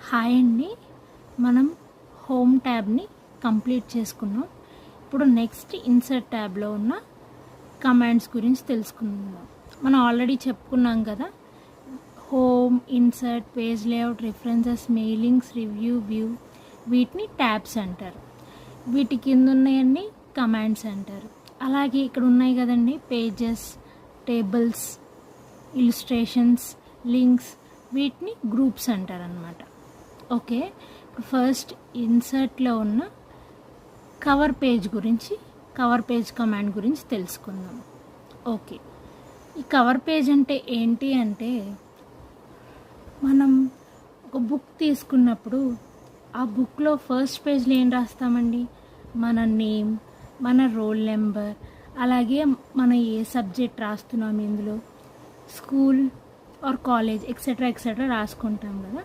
Hi అండి. మనం home ట్యాబ్ని complete చేసుకున్నాం. ఇప్పుడు నెక్స్ట్ ఇన్సర్ట్ ట్యాబ్లో ఉన్న కమాండ్స్ గురించి తెలుసుకుందాం. మనం ఆల్రెడీ చెప్పుకున్నాం కదా, home, insert, page layout, references, mailings, review, view, వీటిని ట్యాబ్స్ అంటారు. వీటి కింద ఉన్నాయన్నీ కమాండ్స్ అంటారు. అలాగే ఇక్కడ ఉన్నాయి కదండి, పేజెస్, టేబుల్స్, ఇల్లుస్ట్రేషన్స్, లింక్స్, వీటిని గ్రూప్స్ అంటారనమాట. ఓకే, ఫస్ట్ ఇన్సర్ట్లో ఉన్న కవర్ పేజ్ కమాండ్ గురించి తెలుసుకుందాం. ఓకే, ఈ కవర్ పేజ్ అంటే ఏంటి అంటే, మనం ఒక బుక్ తీసుకున్నప్పుడు ఆ బుక్లో ఫస్ట్ పేజ్లో ఏం రాస్తామండి? మన నేమ్, మన రోల్ నెంబర్, అలాగే మనం ఏ సబ్జెక్ట్ రాస్తున్నాం, ఇందులో స్కూల్ ఆర్ కాలేజ్ ఎక్సెట్రా రాసుకుంటాం కదా.